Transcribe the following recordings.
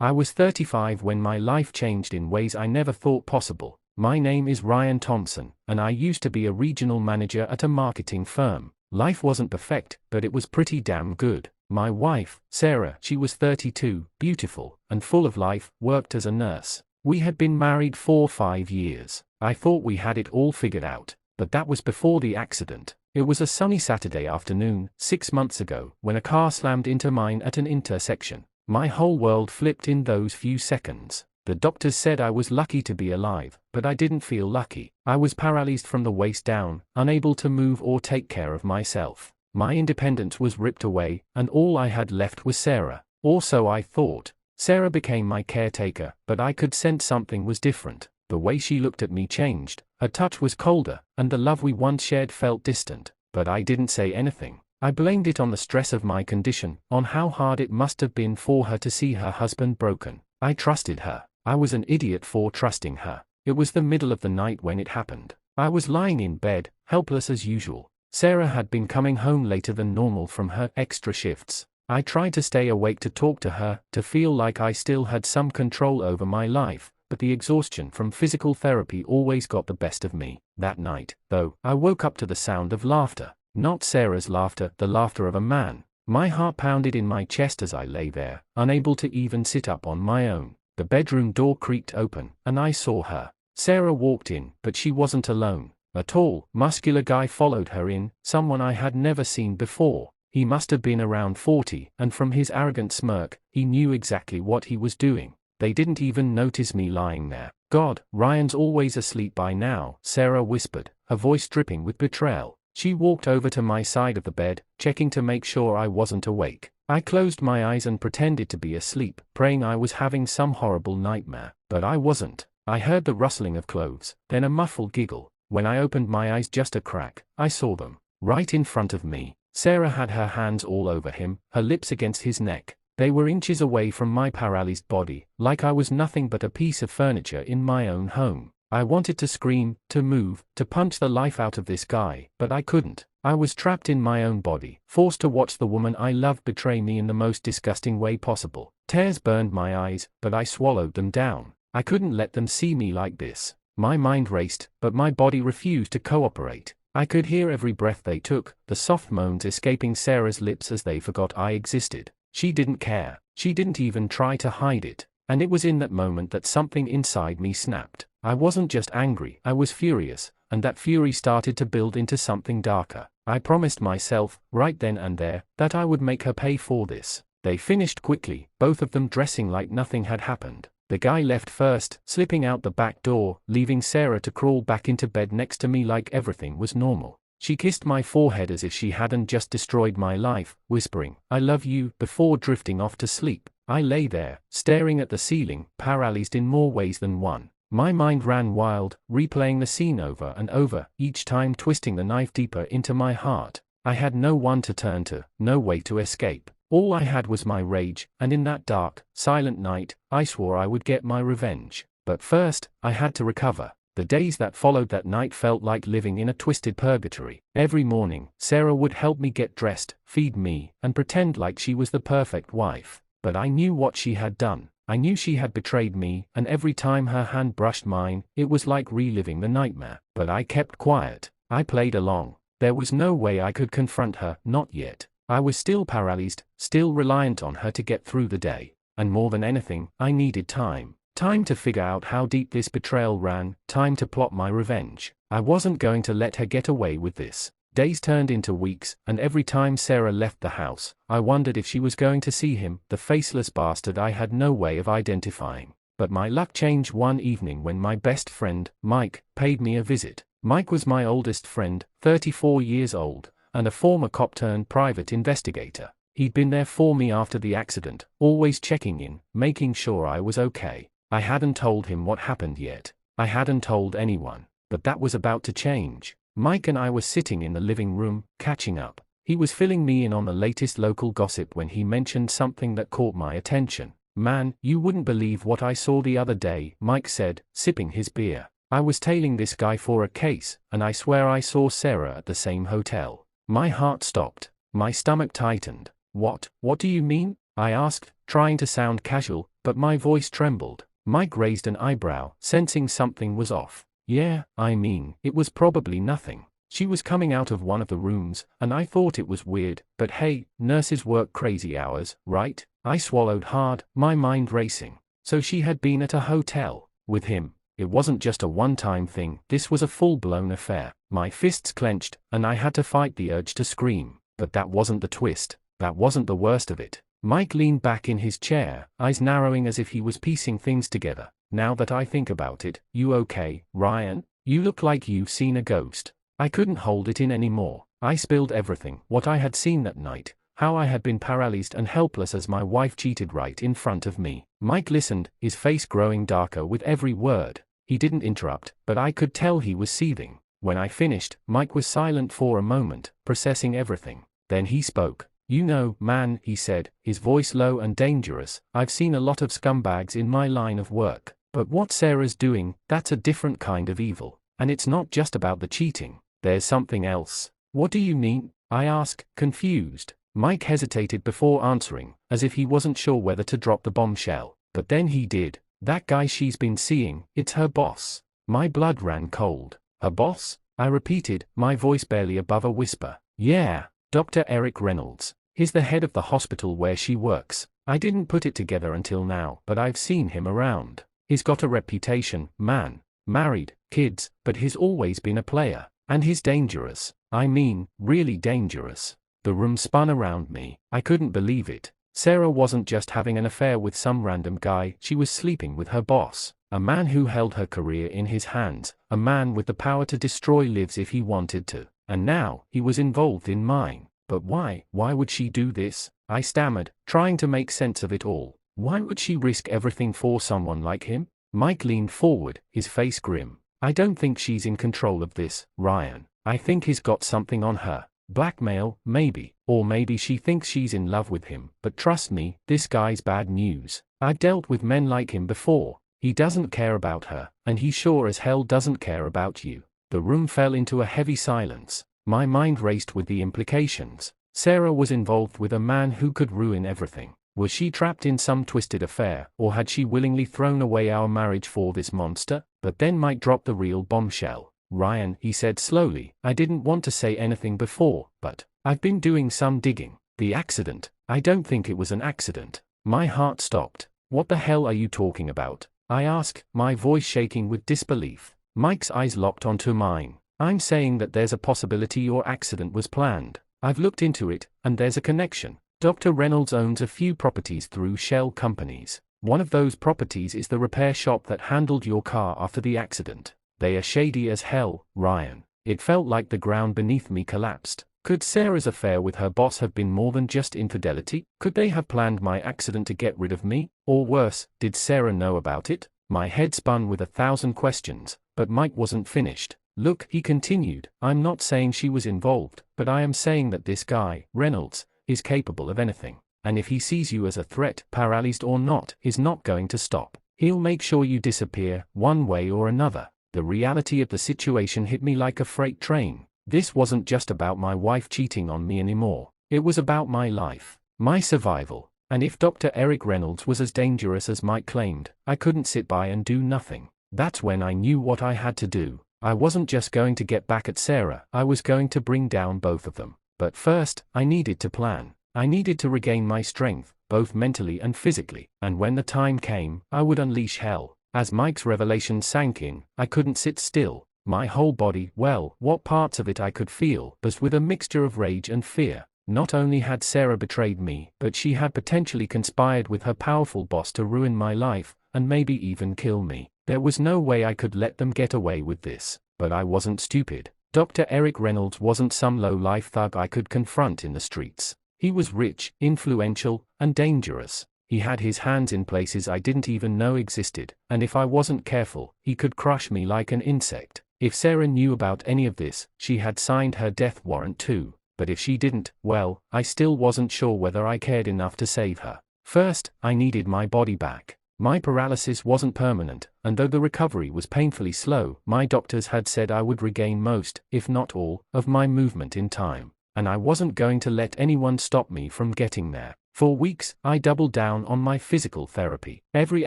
I was 35 when my life changed in ways I never thought possible. My name is Ryan Thompson, and I used to be a regional manager at a marketing firm. Life wasn't perfect, but it was pretty damn good. My wife, Sarah, she was 32, beautiful, and full of life, worked as a nurse. We had been married for 5 years. I thought we had it all figured out, but that was before the accident. It was a sunny Saturday afternoon, 6 months ago, when a car slammed into mine at an intersection. My whole world flipped in those few seconds. The doctors said I was lucky to be alive, but I didn't feel lucky. I was paralyzed from the waist down, unable to move or take care of myself. My independence was ripped away, and all I had left was Sarah. Or so I thought. Sarah became my caretaker, but I could sense something was different. The way she looked at me changed. Her touch was colder, and the love we once shared felt distant. But I didn't say anything. I blamed it on the stress of my condition, on how hard it must have been for her to see her husband broken. I trusted her. I was an idiot for trusting her. It was the middle of the night when it happened. I was lying in bed, helpless as usual. Sarah had been coming home later than normal from her extra shifts. I tried to stay awake to talk to her, to feel like I still had some control over my life, but the exhaustion from physical therapy always got the best of me. That night, though, I woke up to the sound of laughter. Not Sarah's laughter, the laughter of a man. My heart pounded in my chest as I lay there, unable to even sit up on my own. The bedroom door creaked open, and I saw her. Sarah walked in, but she wasn't alone. A tall, muscular guy followed her in, someone I had never seen before. He must have been around 40, and from his arrogant smirk, he knew exactly what he was doing. They didn't even notice me lying there. God, Ryan's always asleep by now, Sarah whispered, her voice dripping with betrayal. She walked over to my side of the bed, checking to make sure I wasn't awake. I closed my eyes and pretended to be asleep, praying I was having some horrible nightmare. But I wasn't. I heard the rustling of clothes, then a muffled giggle. When I opened my eyes just a crack, I saw them. Right in front of me. Sarah had her hands all over him, her lips against his neck. They were inches away from my paralyzed body, like I was nothing but a piece of furniture in my own home. I wanted to scream, to move, to punch the life out of this guy, but I couldn't. I was trapped in my own body, forced to watch the woman I loved betray me in the most disgusting way possible. Tears burned my eyes, but I swallowed them down. I couldn't let them see me like this. My mind raced, but my body refused to cooperate. I could hear every breath they took, the soft moans escaping Sarah's lips as they forgot I existed. She didn't care. She didn't even try to hide it. And it was in that moment that something inside me snapped. I wasn't just angry, I was furious, and that fury started to build into something darker. I promised myself, right then and there, that I would make her pay for this. They finished quickly, both of them dressing like nothing had happened. The guy left first, slipping out the back door, leaving Sarah to crawl back into bed next to me like everything was normal. She kissed my forehead as if she hadn't just destroyed my life, whispering, "I love you," before drifting off to sleep. I lay there, staring at the ceiling, paralyzed in more ways than one. My mind ran wild, replaying the scene over and over, each time twisting the knife deeper into my heart. I had no one to turn to, no way to escape. All I had was my rage, and in that dark, silent night, I swore I would get my revenge. But first, I had to recover. The days that followed that night felt like living in a twisted purgatory. Every morning, Sarah would help me get dressed, feed me, and pretend like she was the perfect wife. But I knew what she had done. I knew she had betrayed me, and every time her hand brushed mine, it was like reliving the nightmare. But I kept quiet. I played along. There was no way I could confront her, not yet. I was still paralyzed, still reliant on her to get through the day. And more than anything, I needed time. Time to figure out how deep this betrayal ran, time to plot my revenge. I wasn't going to let her get away with this. Days turned into weeks, and every time Sarah left the house, I wondered if she was going to see him, the faceless bastard I had no way of identifying. But my luck changed one evening when my best friend, Mike, paid me a visit. Mike was my oldest friend, 34 years old, and a former cop turned private investigator. He'd been there for me after the accident, always checking in, making sure I was okay. I hadn't told him what happened yet. I hadn't told anyone. But that was about to change. Mike and I were sitting in the living room, catching up. He was filling me in on the latest local gossip when he mentioned something that caught my attention. "Man, you wouldn't believe what I saw the other day," Mike said, sipping his beer. "I was tailing this guy for a case, and I swear I saw Sarah at the same hotel." My heart stopped. My stomach tightened. What do you mean?" I asked, trying to sound casual, but my voice trembled. Mike raised an eyebrow, sensing something was off. Yeah, I mean, it was probably nothing. She was coming out of one of the rooms, and I thought it was weird, but hey, nurses work crazy hours, right? I swallowed hard, my mind racing. So she had been at a hotel with him. It wasn't just a one-time thing, this was a full-blown affair. My fists clenched, and I had to fight the urge to scream. But that wasn't the twist. That wasn't the worst of it. Mike leaned back in his chair, eyes narrowing as if he was piecing things together. Now that I think about it, you okay, Ryan? You look like you've seen a ghost. I couldn't hold it in anymore. I spilled everything, what I had seen that night, how I had been paralyzed and helpless as my wife cheated right in front of me. Mike listened, his face growing darker with every word. He didn't interrupt, but I could tell he was seething. When I finished, Mike was silent for a moment, processing everything. Then he spoke. You know, man, he said, his voice low and dangerous, I've seen a lot of scumbags in my line of work. But what Sarah's doing, that's a different kind of evil. And it's not just about the cheating. There's something else. What do you mean? I asked, confused. Mike hesitated before answering, as if he wasn't sure whether to drop the bombshell. But then he did. That guy she's been seeing, it's her boss. My blood ran cold. Her boss? I repeated, my voice barely above a whisper. Yeah, Dr. Eric Reynolds. He's the head of the hospital where she works. I didn't put it together until now, but I've seen him around. He's got a reputation, man. Married, kids, but he's always been a player. And he's dangerous. I mean, really dangerous. The room spun around me. I couldn't believe it. Sarah wasn't just having an affair with some random guy, she was sleeping with her boss. A man who held her career in his hands. A man with the power to destroy lives if he wanted to. And now, he was involved in mine. But why? Why would she do this? I stammered, trying to make sense of it all. Why would she risk everything for someone like him? Mike leaned forward, his face grim. I don't think she's in control of this, Ryan. I think he's got something on her. Blackmail, maybe. Or maybe she thinks she's in love with him. But trust me, this guy's bad news. I've dealt with men like him before. He doesn't care about her, and he sure as hell doesn't care about you. The room fell into a heavy silence. My mind raced with the implications. Sarah was involved with a man who could ruin everything. Was she trapped in some twisted affair, or had she willingly thrown away our marriage for this monster? But then Mike dropped the real bombshell. Ryan, he said slowly, I didn't want to say anything before, but I've been doing some digging. The accident, I don't think it was an accident. My heart stopped. What the hell are you talking about? I asked, my voice shaking with disbelief. Mike's eyes locked onto mine. I'm saying that there's a possibility your accident was planned. I've looked into it, and there's a connection. Dr. Reynolds owns a few properties through shell companies. One of those properties is the repair shop that handled your car after the accident. They are shady as hell, Ryan. It felt like the ground beneath me collapsed. Could Sarah's affair with her boss have been more than just infidelity? Could they have planned my accident to get rid of me? Or worse, did Sarah know about it? My head spun with 1,000 questions, but Mike wasn't finished. Look, he continued, I'm not saying she was involved, but I am saying that this guy, Reynolds, is capable of anything. And if he sees you as a threat, paralyzed or not, he's not going to stop. He'll make sure you disappear, one way or another. The reality of the situation hit me like a freight train. This wasn't just about my wife cheating on me anymore. It was about my life, my survival. And if Dr. Eric Reynolds was as dangerous as Mike claimed, I couldn't sit by and do nothing. That's when I knew what I had to do. I wasn't just going to get back at Sarah, I was going to bring down both of them. But first, I needed to plan. I needed to regain my strength, both mentally and physically, and when the time came, I would unleash hell. As Mike's revelation sank in, I couldn't sit still. My whole body, well, what parts of it I could feel, buzzed with a mixture of rage and fear. Not only had Sarah betrayed me, but she had potentially conspired with her powerful boss to ruin my life, and maybe even kill me. There was no way I could let them get away with this. But I wasn't stupid. Dr. Eric Reynolds wasn't some low-life thug I could confront in the streets. He was rich, influential, and dangerous. He had his hands in places I didn't even know existed, and if I wasn't careful, he could crush me like an insect. If Sarah knew about any of this, she had signed her death warrant too. But if she didn't, well, I still wasn't sure whether I cared enough to save her. First, I needed my body back. My paralysis wasn't permanent, and though the recovery was painfully slow, my doctors had said I would regain most, if not all, of my movement in time. And I wasn't going to let anyone stop me from getting there. For weeks, I doubled down on my physical therapy. Every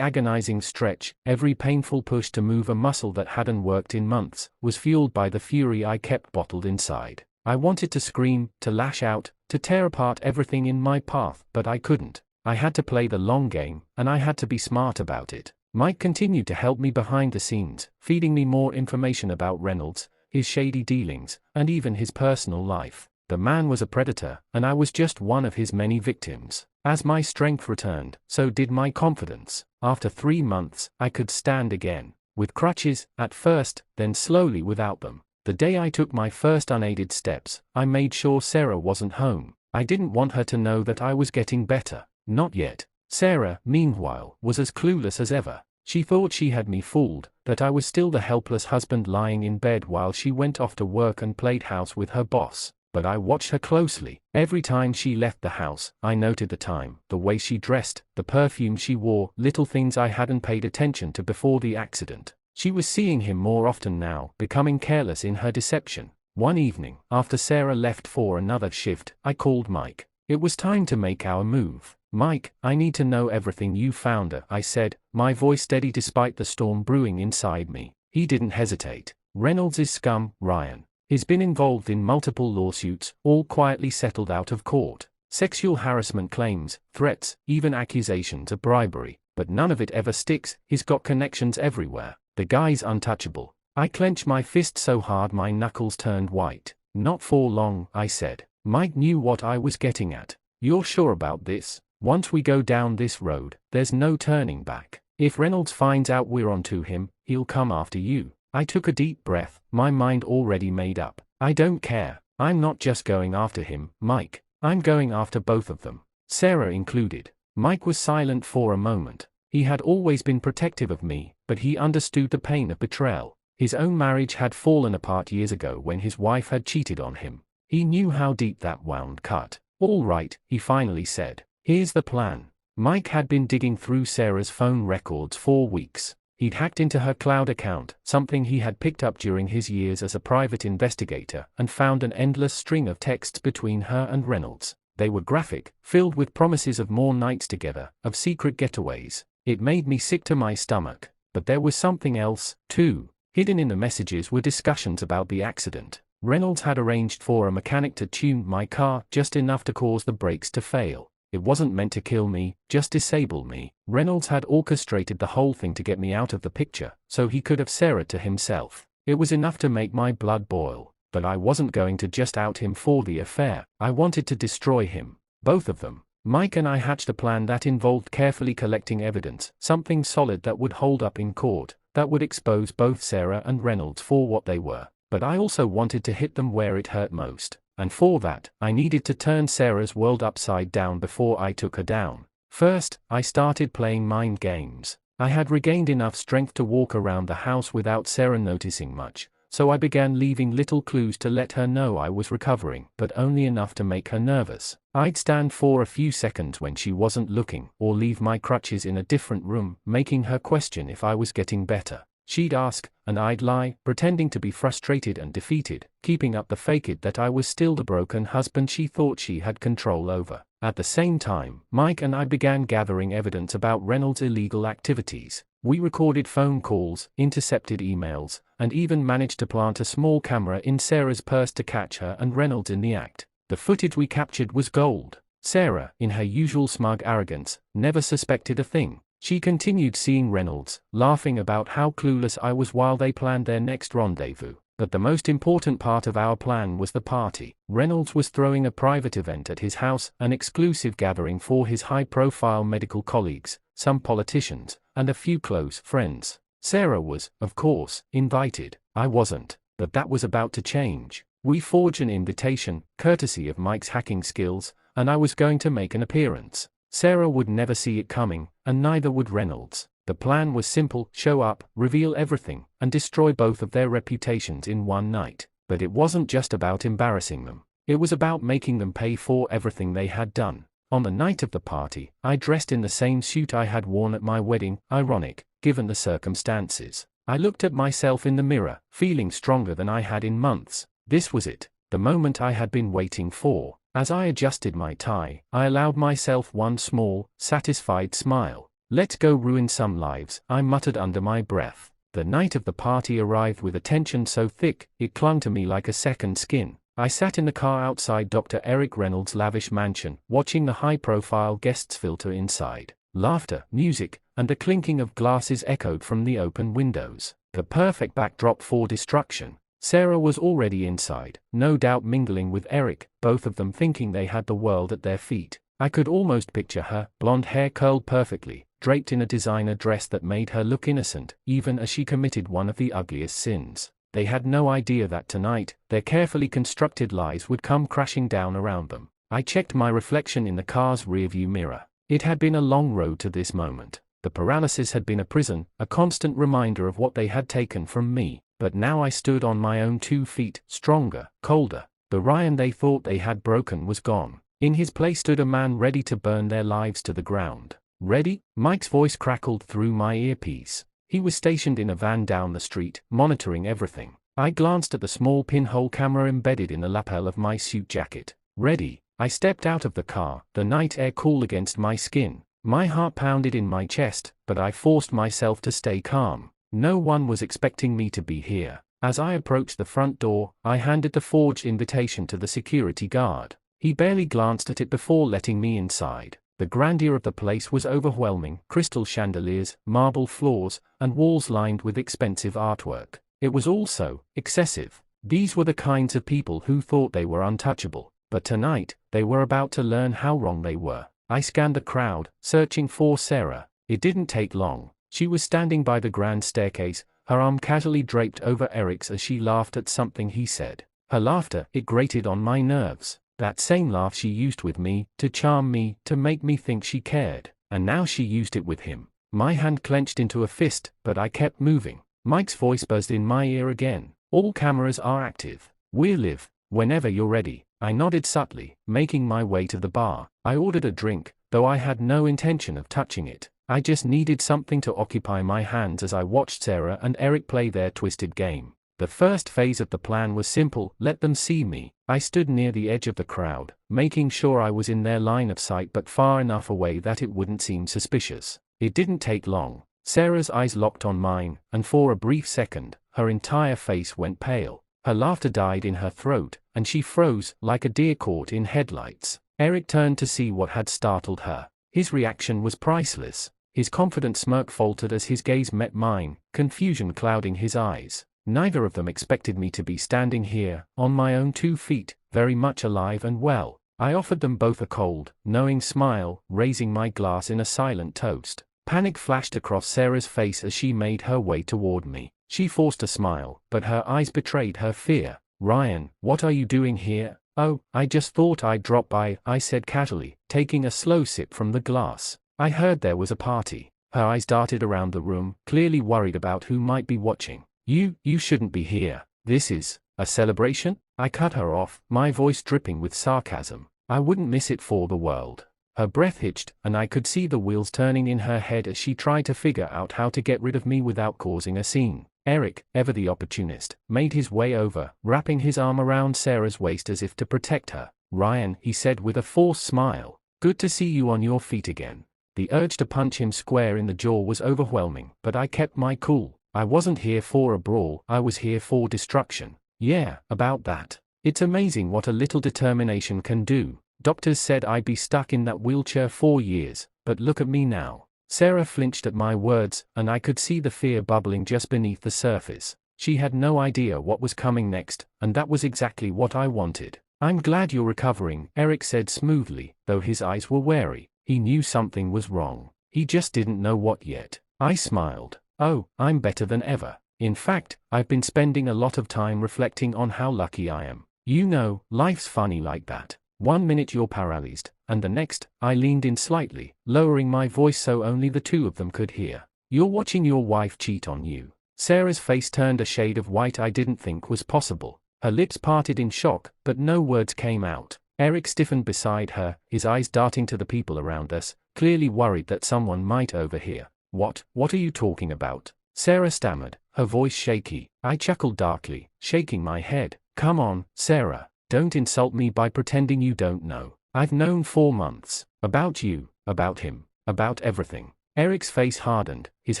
agonizing stretch, every painful push to move a muscle that hadn't worked in months, was fueled by the fury I kept bottled inside. I wanted to scream, to lash out, to tear apart everything in my path, but I couldn't. I had to play the long game, and I had to be smart about it. Mike continued to help me behind the scenes, feeding me more information about Reynolds, his shady dealings, and even his personal life. The man was a predator, and I was just one of his many victims. As my strength returned, so did my confidence. After 3 months, I could stand again. With crutches, at first, then slowly without them. The day I took my first unaided steps, I made sure Sarah wasn't home. I didn't want her to know that I was getting better. Not yet. Sarah, meanwhile, was as clueless as ever. She thought she had me fooled, that I was still the helpless husband lying in bed while she went off to work and played house with her boss. But I watched her closely. Every time she left the house, I noted the time, the way she dressed, the perfume she wore, little things I hadn't paid attention to before the accident. She was seeing him more often now, becoming careless in her deception. One evening, after Sarah left for another shift, I called Mike. It was time to make our move. Mike, I need to know everything you found her, I said, my voice steady despite the storm brewing inside me. He didn't hesitate. Reynolds is scum, Ryan. He's been involved in multiple lawsuits, all quietly settled out of court. Sexual harassment claims, threats, even accusations of bribery. But none of it ever sticks. He's got connections everywhere. The guy's untouchable. I clenched my fist so hard my knuckles turned white. Not for long, I said. Mike knew what I was getting at. You're sure about this? Once we go down this road, there's no turning back. If Reynolds finds out we're onto him, he'll come after you. I took a deep breath, my mind already made up. I don't care. I'm not just going after him, Mike. I'm going after both of them. Sarah included. Mike was silent for a moment. He had always been protective of me, but he understood the pain of betrayal. His own marriage had fallen apart years ago when his wife had cheated on him. He knew how deep that wound cut. All right, he finally said. Here's the plan. Mike had been digging through Sarah's phone records for weeks. He'd hacked into her cloud account, something he had picked up during his years as a private investigator, and found an endless string of texts between her and Reynolds. They were graphic, filled with promises of more nights together, of secret getaways. It made me sick to my stomach. But there was something else, too. Hidden in the messages were discussions about the accident. Reynolds had arranged for a mechanic to tune my car just enough to cause the brakes to fail. It wasn't meant to kill me, just disable me. Reynolds had orchestrated the whole thing to get me out of the picture, so he could have Sarah to himself. It was enough to make my blood boil, but I wasn't going to just out him for the affair. I wanted to destroy him. Both of them. Mike and I hatched a plan that involved carefully collecting evidence, something solid that would hold up in court, that would expose both Sarah and Reynolds for what they were. But I also wanted to hit them where it hurt most. And for that, I needed to turn Sarah's world upside down before I took her down. First, I started playing mind games. I had regained enough strength to walk around the house without Sarah noticing much, so I began leaving little clues to let her know I was recovering, but only enough to make her nervous. I'd stand for a few seconds when she wasn't looking, or leave my crutches in a different room, making her question if I was getting better. She'd ask, and I'd lie, pretending to be frustrated and defeated, keeping up the facade that I was still the broken husband she thought she had control over. At the same time, Mike and I began gathering evidence about Reynolds' illegal activities. We recorded phone calls, intercepted emails, and even managed to plant a small camera in Sarah's purse to catch her and Reynolds in the act. The footage we captured was gold. Sarah, in her usual smug arrogance, never suspected a thing. She continued seeing Reynolds, laughing about how clueless I was while they planned their next rendezvous. But the most important part of our plan was the party. Reynolds was throwing a private event at his house, an exclusive gathering for his high-profile medical colleagues, some politicians, and a few close friends. Sarah was, of course, invited. I wasn't. But that was about to change. We forged an invitation, courtesy of Mike's hacking skills, and I was going to make an appearance. Sarah would never see it coming, and neither would Reynolds. The plan was simple: show up, reveal everything, and destroy both of their reputations in one night. But it wasn't just about embarrassing them. It was about making them pay for everything they had done. On the night of the party, I dressed in the same suit I had worn at my wedding, ironic, given the circumstances. I looked at myself in the mirror, feeling stronger than I had in months. This was it, the moment I had been waiting for. As I adjusted my tie, I allowed myself one small, satisfied smile. "Let's go ruin some lives," I muttered under my breath. The night of the party arrived with a tension so thick, it clung to me like a second skin. I sat in the car outside Dr. Eric Reynolds' lavish mansion, watching the high-profile guests filter inside. Laughter, music, and the clinking of glasses echoed from the open windows. The perfect backdrop for destruction. Sarah was already inside, no doubt mingling with Eric, both of them thinking they had the world at their feet. I could almost picture her, blonde hair curled perfectly, draped in a designer dress that made her look innocent, even as she committed one of the ugliest sins. They had no idea that tonight, their carefully constructed lies would come crashing down around them. I checked my reflection in the car's rearview mirror. It had been a long road to this moment. The paralysis had been a prison, a constant reminder of what they had taken from me. But now I stood on my own 2 feet, stronger, colder. The Ryan they thought they had broken was gone. In his place stood a man ready to burn their lives to the ground. "Ready?" Mike's voice crackled through my earpiece. He was stationed in a van down the street, monitoring everything. I glanced at the small pinhole camera embedded in the lapel of my suit jacket. "Ready." I stepped out of the car, the night air cool against my skin. My heart pounded in my chest, but I forced myself to stay calm. No one was expecting me to be here. As I approached the front door, I handed the forged invitation to the security guard. He barely glanced at it before letting me inside. The grandeur of the place was overwhelming: crystal chandeliers, marble floors, and walls lined with expensive artwork. It was also excessive. These were the kinds of people who thought they were untouchable, but tonight, they were about to learn how wrong they were. I scanned the crowd, searching for Sarah. It didn't take long. She was standing by the grand staircase, her arm casually draped over Eric's as she laughed at something he said. Her laughter, it grated on my nerves. That same laugh she used with me, to charm me, to make me think she cared. And now she used it with him. My hand clenched into a fist, but I kept moving. Mike's voice buzzed in my ear again. "All cameras are active. We'll live, whenever you're ready." I nodded subtly, making my way to the bar. I ordered a drink, though I had no intention of touching it. I just needed something to occupy my hands as I watched Sarah and Eric play their twisted game. The first phase of the plan was simple: let them see me. I stood near the edge of the crowd, making sure I was in their line of sight but far enough away that it wouldn't seem suspicious. It didn't take long. Sarah's eyes locked on mine, and for a brief second, her entire face went pale. Her laughter died in her throat, and she froze, like a deer caught in headlights. Eric turned to see what had startled her. His reaction was priceless. His confident smirk faltered as his gaze met mine, confusion clouding his eyes. Neither of them expected me to be standing here, on my own 2 feet, very much alive and well. I offered them both a cold, knowing smile, raising my glass in a silent toast. Panic flashed across Sarah's face as she made her way toward me. She forced a smile, but her eyes betrayed her fear. "Ryan, what are you doing here?" "Oh, I just thought I'd drop by," I said casually, taking a slow sip from the glass. "I heard there was a party." Her eyes darted around the room, clearly worried about who might be watching. You shouldn't be here. This is a celebration?" I cut her off, my voice dripping with sarcasm. "I wouldn't miss it for the world." Her breath hitched, and I could see the wheels turning in her head as she tried to figure out how to get rid of me without causing a scene. Eric, ever the opportunist, made his way over, wrapping his arm around Sarah's waist as if to protect her. "Ryan," he said with a forced smile, "good to see you on your feet again." The urge to punch him square in the jaw was overwhelming, but I kept my cool. I wasn't here for a brawl, I was here for destruction. "Yeah, about that. It's amazing what a little determination can do. Doctors said I'd be stuck in that wheelchair for years, but look at me now." Sarah flinched at my words, and I could see the fear bubbling just beneath the surface. She had no idea what was coming next, and that was exactly what I wanted. "I'm glad you're recovering," Eric said smoothly, though his eyes were wary. He knew something was wrong. He just didn't know what yet. I smiled. "Oh, I'm better than ever. In fact, I've been spending a lot of time reflecting on how lucky I am. You know, life's funny like that. One minute you're paralyzed, and the next," I leaned in slightly, lowering my voice so only the two of them could hear, "you're watching your wife cheat on you." Sarah's face turned a shade of white I didn't think was possible. Her lips parted in shock, but no words came out. Eric stiffened beside her, his eyes darting to the people around us, clearly worried that someone might overhear. What are you talking about?" Sarah stammered, her voice shaky. I chuckled darkly, shaking my head. "Come on, Sarah. Don't insult me by pretending you don't know. I've known 4 months. About you, about him, about everything. Eric's face hardened, his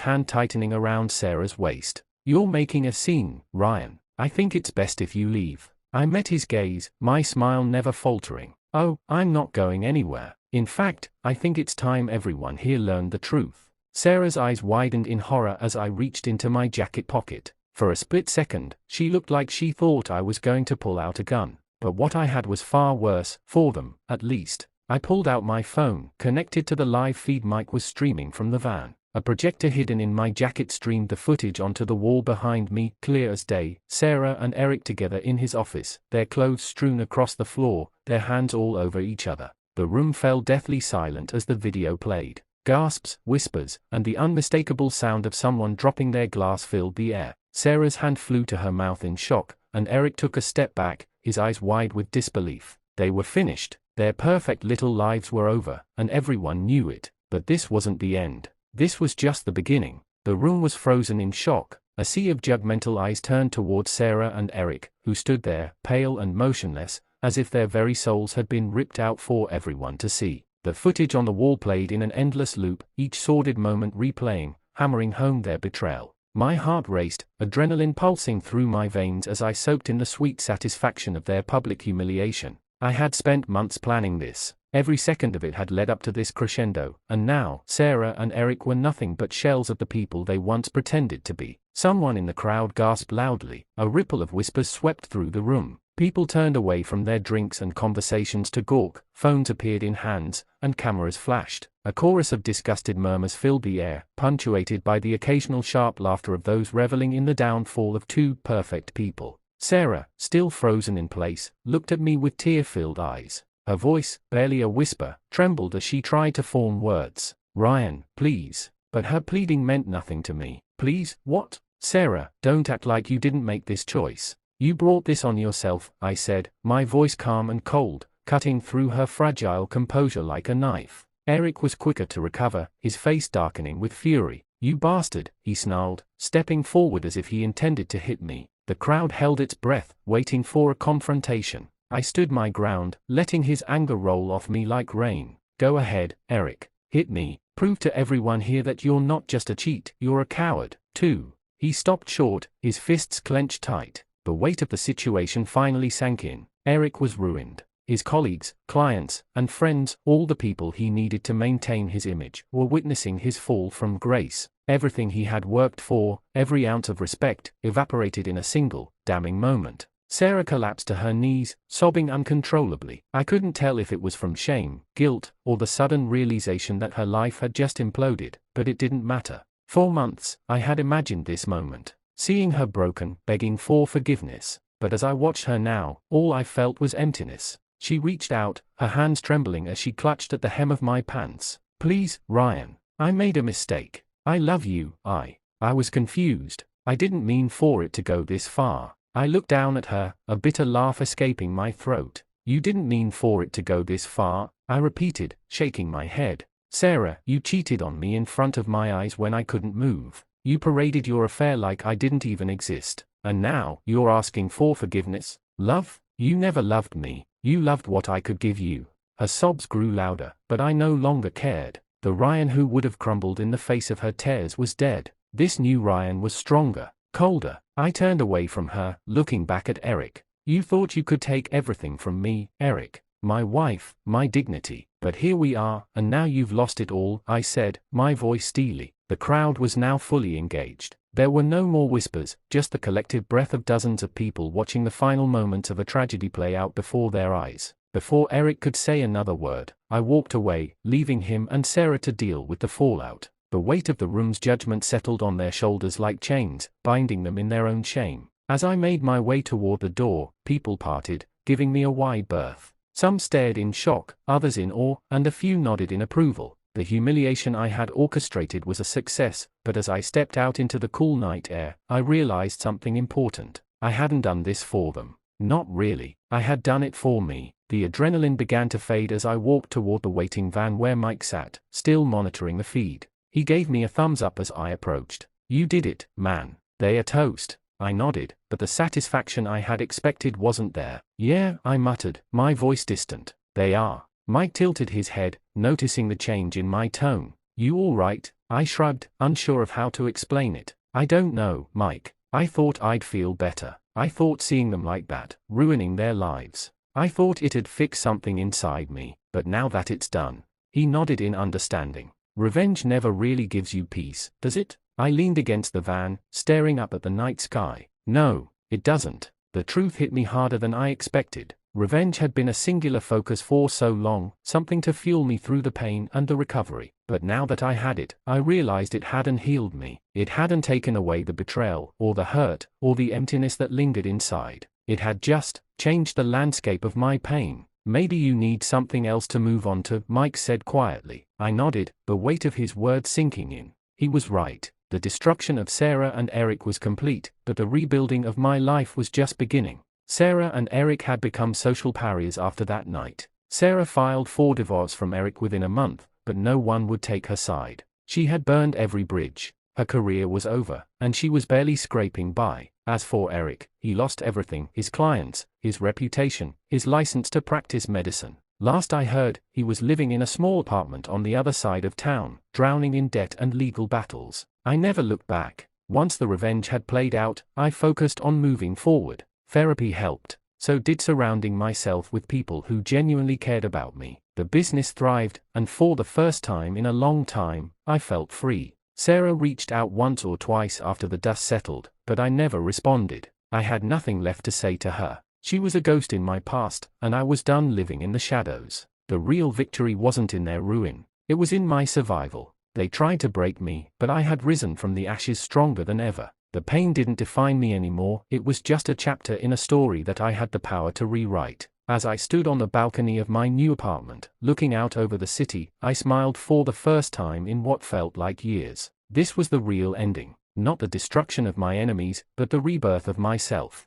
hand tightening around Sarah's waist. You're making a scene, Ryan. I think it's best if you leave. I met his gaze, my smile never faltering. Oh, I'm not going anywhere. In fact, I think it's time everyone here learned the truth. Sarah's eyes widened in horror as I reached into my jacket pocket. For a split second, she looked like she thought I was going to pull out a gun. But what I had was far worse, for them, at least. I pulled out my phone, connected to the live feed mic was streaming from the van. A projector hidden in my jacket streamed the footage onto the wall behind me, clear as day. Sarah and Eric together in his office, their clothes strewn across the floor, their hands all over each other. The room fell deathly silent as the video played. Gasps, whispers, and the unmistakable sound of someone dropping their glass filled the air. Sarah's hand flew to her mouth in shock, and Eric took a step back, his eyes wide with disbelief. They were finished. Their perfect little lives were over, and everyone knew it. But this wasn't the end. This was just the beginning. The room was frozen in shock. A sea of judgmental eyes turned towards Sarah and Eric, who stood there, pale and motionless, as if their very souls had been ripped out for everyone to see. The footage on the wall played in an endless loop, each sordid moment replaying, hammering home their betrayal. My heart raced, adrenaline pulsing through my veins as I soaked in the sweet satisfaction of their public humiliation. I had spent months planning this. Every second of it had led up to this crescendo, and now, Sarah and Eric were nothing but shells of the people they once pretended to be. Someone in the crowd gasped loudly. A ripple of whispers swept through the room. People turned away from their drinks and conversations to gawk, phones appeared in hands, and cameras flashed. A chorus of disgusted murmurs filled the air, punctuated by the occasional sharp laughter of those reveling in the downfall of two perfect people. Sarah, still frozen in place, looked at me with tear-filled eyes. Her voice, barely a whisper, trembled as she tried to form words. Ryan, please. But her pleading meant nothing to me. Please, what? Sarah, don't act like you didn't make this choice. You brought this on yourself, I said, my voice calm and cold, cutting through her fragile composure like a knife. Eric was quicker to recover, his face darkening with fury. You bastard, he snarled, stepping forward as if he intended to hit me. The crowd held its breath, waiting for a confrontation. I stood my ground, letting his anger roll off me like rain. Go ahead, Eric. Hit me. Prove to everyone here that you're not just a cheat, you're a coward, too. He stopped short, his fists clenched tight. The weight of the situation finally sank in. Eric was ruined. His colleagues, clients, and friends, all the people he needed to maintain his image, were witnessing his fall from grace. Everything he had worked for, every ounce of respect, evaporated in a single, damning moment. Sarah collapsed to her knees, sobbing uncontrollably. I couldn't tell if it was from shame, guilt, or the sudden realization that her life had just imploded, but it didn't matter. For months, I had imagined this moment, seeing her broken, begging for forgiveness. But as I watched her now, all I felt was emptiness. She reached out, her hands trembling as she clutched at the hem of my pants. Please, Ryan. I made a mistake. I love you. I was confused. I didn't mean for it to go this far. I looked down at her, a bitter laugh escaping my throat. You didn't mean for it to go this far, I repeated, shaking my head. Sarah, you cheated on me in front of my eyes when I couldn't move. You paraded your affair like I didn't even exist. And now, you're asking for forgiveness? Love? You never loved me. You loved what I could give you. Her sobs grew louder, but I no longer cared. The Ryan who would have crumbled in the face of her tears was dead. This new Ryan was stronger, colder. I turned away from her, looking back at Eric. You thought you could take everything from me, Eric. My wife, my dignity. But here we are, and now you've lost it all, I said, my voice steely. The crowd was now fully engaged. There were no more whispers, just the collective breath of dozens of people watching the final moments of a tragedy play out before their eyes. Before Eric could say another word, I walked away, leaving him and Sarah to deal with the fallout. The weight of the room's judgment settled on their shoulders like chains, binding them in their own shame. As I made my way toward the door, people parted, giving me a wide berth. Some stared in shock, others in awe, and a few nodded in approval. The humiliation I had orchestrated was a success, but as I stepped out into the cool night air, I realized something important. I hadn't done this for them. Not really. I had done it for me. The adrenaline began to fade as I walked toward the waiting van where Mike sat, still monitoring the feed. He gave me a thumbs up as I approached. You did it, man. They are toast. I nodded, but the satisfaction I had expected wasn't there. Yeah, I muttered, my voice distant. They are. Mike tilted his head, noticing the change in my tone. You all right? I shrugged, unsure of how to explain it. I don't know, Mike. I thought I'd feel better. I thought seeing them like that, ruining their lives, I thought it'd fix something inside me, but now that it's done. He nodded in understanding. Revenge never really gives you peace, does it? I leaned against the van, staring up at the night sky. No, it doesn't. The truth hit me harder than I expected. Revenge had been a singular focus for so long, something to fuel me through the pain and the recovery. But now that I had it, I realized it hadn't healed me. It hadn't taken away the betrayal, or the hurt, or the emptiness that lingered inside. It had just changed the landscape of my pain. Maybe you need something else to move on to, Mike said quietly. I nodded, the weight of his words sinking in. He was right. The destruction of Sarah and Eric was complete, but the rebuilding of my life was just beginning. Sarah and Eric had become social pariahs after that night. Sarah filed for divorce from Eric within a month, but no one would take her side. She had burned every bridge. Her career was over, and she was barely scraping by. As for Eric, he lost everything: his clients, his reputation, his license to practice medicine. Last I heard, he was living in a small apartment on the other side of town, drowning in debt and legal battles. I never looked back. Once the revenge had played out, I focused on moving forward. Therapy helped. So did surrounding myself with people who genuinely cared about me. The business thrived, and for the first time in a long time, I felt free. Sarah reached out once or twice after the dust settled, but I never responded. I had nothing left to say to her. She was a ghost in my past, and I was done living in the shadows. The real victory wasn't in their ruin. It was in my survival. They tried to break me, but I had risen from the ashes stronger than ever. The pain didn't define me anymore, it was just a chapter in a story that I had the power to rewrite. As I stood on the balcony of my new apartment, looking out over the city, I smiled for the first time in what felt like years. This was the real ending. Not the destruction of my enemies, but the rebirth of myself.